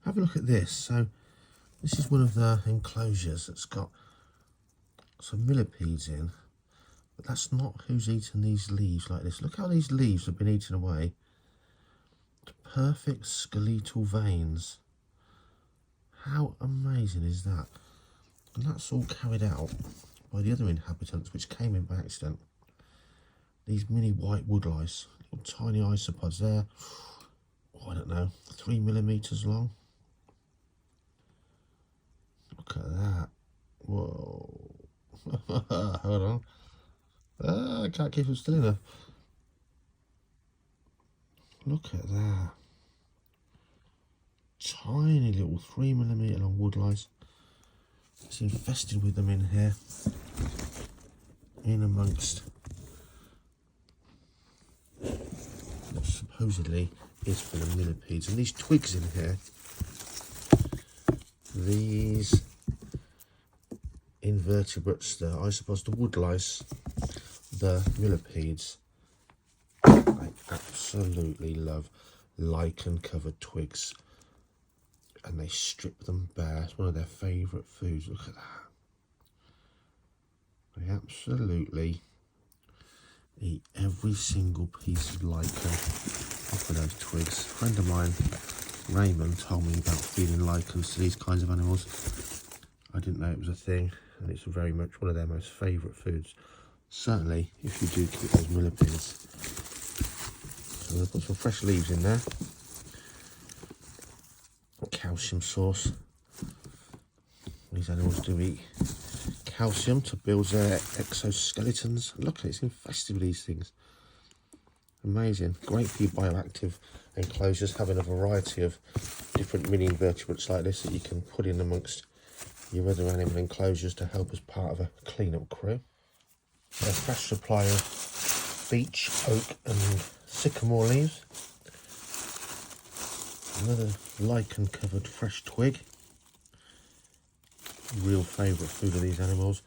Have a look at this. So this is one of the enclosures that's got some millipedes in, but that's not who's eaten these leaves like this. Look how these leaves have been eaten away. Perfect skeletal veins. How amazing is that? And that's all carried out by the other inhabitants, which came in by accident. These mini white woodlice, little tiny isopods there. Oh, I don't know, 3 millimeters long. Look at that. Whoa. Hold on. I can't keep them still enough. Look at that. Tiny little 3 millimeter long woodlice. It's infested with them in here. In amongst what supposedly is for the millipedes. And these twigs in here, these invertebrates, the isopods, the woodlice, the millipedes, I absolutely love lichen covered twigs, and they strip them bare. It's one of their favourite foods. Look at that. They absolutely eat every single piece of lichen off of those twigs. A friend of mine, Raymond, told me about feeding lichens to these kinds of animals. I didn't know it was a thing, and it's very much one of their most favourite foods. Certainly, if you do keep those millipedes. So I've put some fresh leaves in there. Calcium source. These animals do eat calcium to build their exoskeletons. Look, it's infested with these things. Amazing. Great for your bioactive enclosures, having a variety of different mini invertebrates like this that you can put in amongst your other animal enclosures to help as part of a clean-up crew. A fresh supply of beech, oak and sycamore leaves. Another lichen covered fresh twig. Real favourite food of these animals.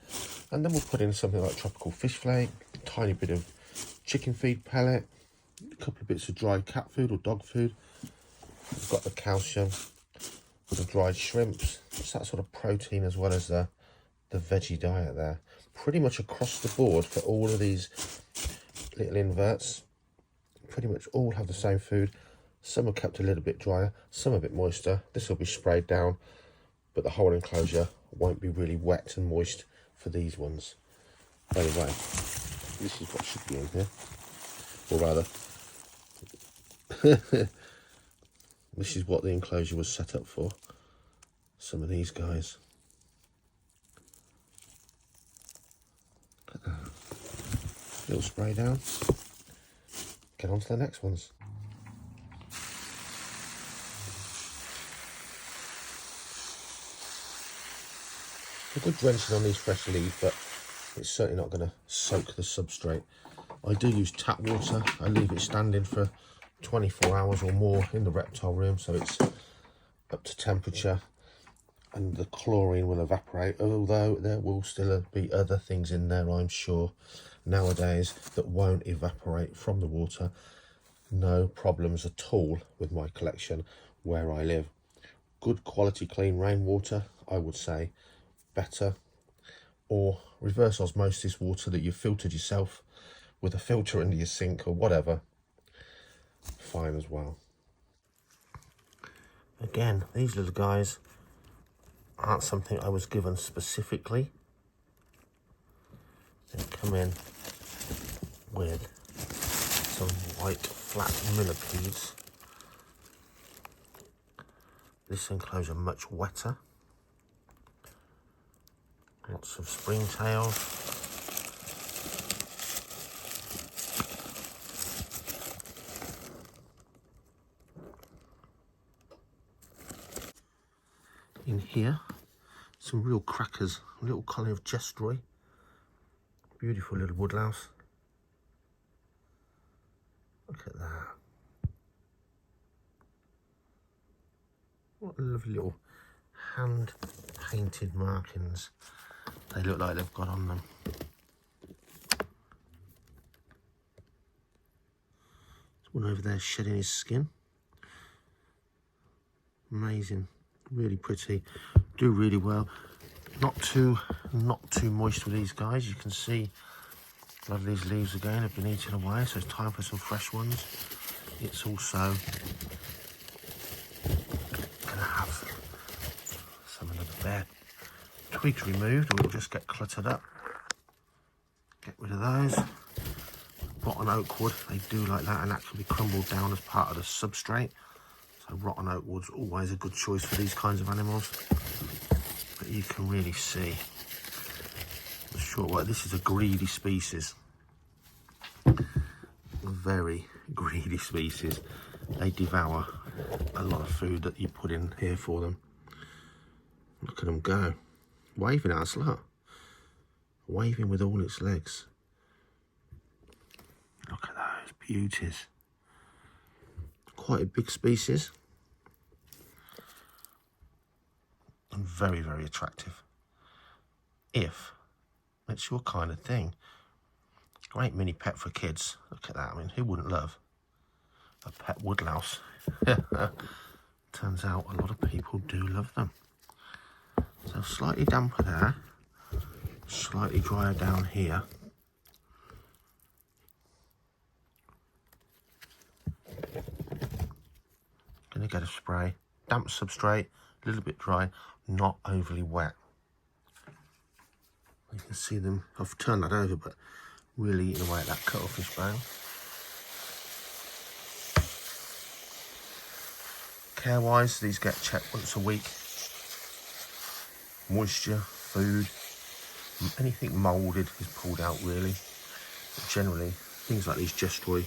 And then we'll put in something like tropical fish flake, a tiny bit of chicken feed pellet, a couple of bits of dried cat food or dog food. We've got the calcium, the dried shrimps. It's that sort of protein as well as the veggie diet there. Pretty much across the board for all of these little inverts. Pretty much all have the same food. Some are kept a little bit drier, some a bit moister. This will be sprayed down, but the whole enclosure won't be really wet and moist for these ones. By the way, this is what should be in here, or rather, this is what the enclosure was set up for. Some of these guys. Look at that. Little spray down. Get on to the next ones. A good drenching on these fresh leaves, but it's certainly not going to soak the substrate. I do use tap water. I leave it standing for 24 hours or more in the reptile room, so it's up to temperature and the chlorine will evaporate, although there will still be other things in there, I'm sure, nowadays that won't evaporate from the water. No problems at all with my collection where I live. Good quality clean rainwater, I would say. Better, or reverse osmosis water that you've filtered yourself with a filter under your sink or whatever, fine as well. Again, these little guys aren't something I was given specifically. They come in with some white flat millipedes. This enclosure much wetter. Lots of springtails. In here, some real crackers, a little colony of gestroi. Beautiful little woodlouse. Look at that. What lovely little hand-painted markings they look like they've got on them. There's one over there shedding his skin. Amazing, really pretty, do really well. Not too moist with these guys. You can see a lot of these leaves again have been eaten away, so it's time for some fresh ones. It's also going to have some of the bare twigs removed, or it'll just get cluttered up. Get rid of those. Rotten oak wood, they do like that, and that can be crumbled down as part of the substrate. So rotten oak wood's always a good choice for these kinds of animals. But you can really see the short way. This is a greedy species. A very greedy species. They devour a lot of food that you put in here for them. Look at them go. Waving at us, look. Waving with all its legs. Look at those beauties. Quite a big species. And very, very attractive. If it's your kind of thing. Great mini pet for kids. Look at that. I mean, who wouldn't love a pet woodlouse? Turns out a lot of people do love them. So slightly damper there. Slightly drier down here. Gonna get a spray. Damp substrate, a little bit dry, not overly wet. You can see them. I've turned that over, but really eating away at that cuttlefish bone. Care-wise, these get checked once a week. Moisture, food, anything moulded is pulled out really. But generally, things like these gestroi,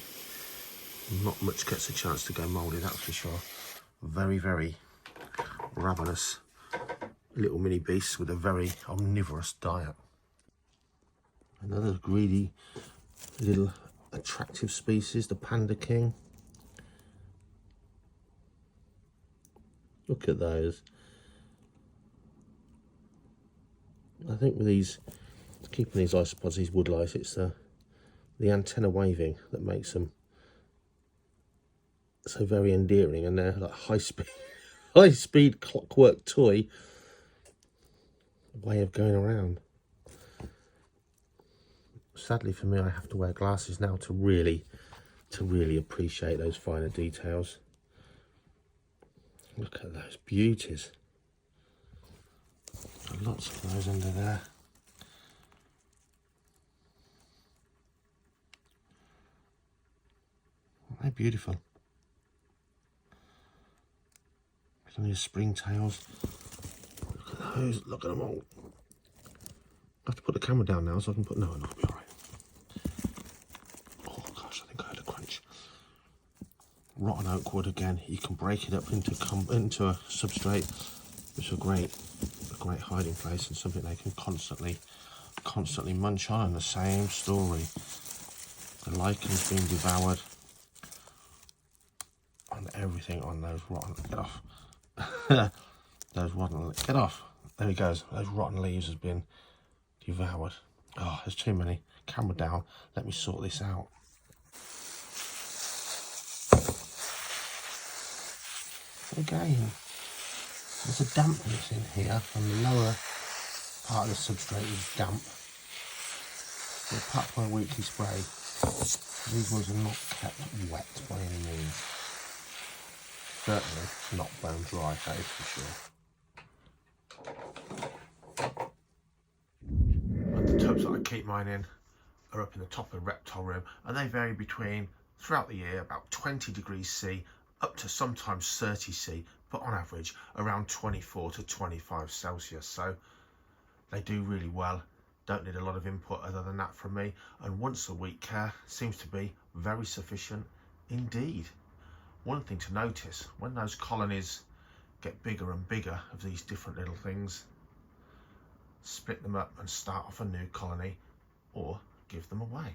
not much gets a chance to go mouldy, that's for sure. Very, very ravenous little mini beasts with a very omnivorous diet. Another greedy little attractive species, the panda king. Look at those. I think with these, keeping these isopods, these woodlice, it's the antenna waving that makes them so very endearing, and they're like high speed clockwork toy way of going around. Sadly for me, I have to wear glasses now to really appreciate those finer details. Look at those beauties. Lots of those under there. They're beautiful. Plenty of springtails. Look at those, look at them all. I have to put the camera down now so I can put, no, it'll be alright. Oh gosh, I think I had a crunch. Rotten oak wood again, you can break it up into a substrate. It's a great hiding place and something they can constantly munch on. And the same story. The lichen's being devoured. And everything on those rotten, get off. Those rotten, get off. There he goes. Those rotten leaves has been devoured. Oh, there's too many. Camera down. Let me sort this out. Again, there's a dampness in here, and the lower part of the substrate is damp. So apart from my weekly spray, these ones are not kept wet by any means. Certainly not bone dry, that is for sure. And the tubs that I keep mine in are up in the top of the reptile room, and they vary between, throughout the year, about 20 degrees C up to sometimes 30 C, but on average around 24 to 25 Celsius. So they do really well. Don't need a lot of input other than that from me, and once a week care seems to be very sufficient indeed. One thing to notice, when those colonies get bigger and bigger of these different little things, split them up and start off a new colony or give them away.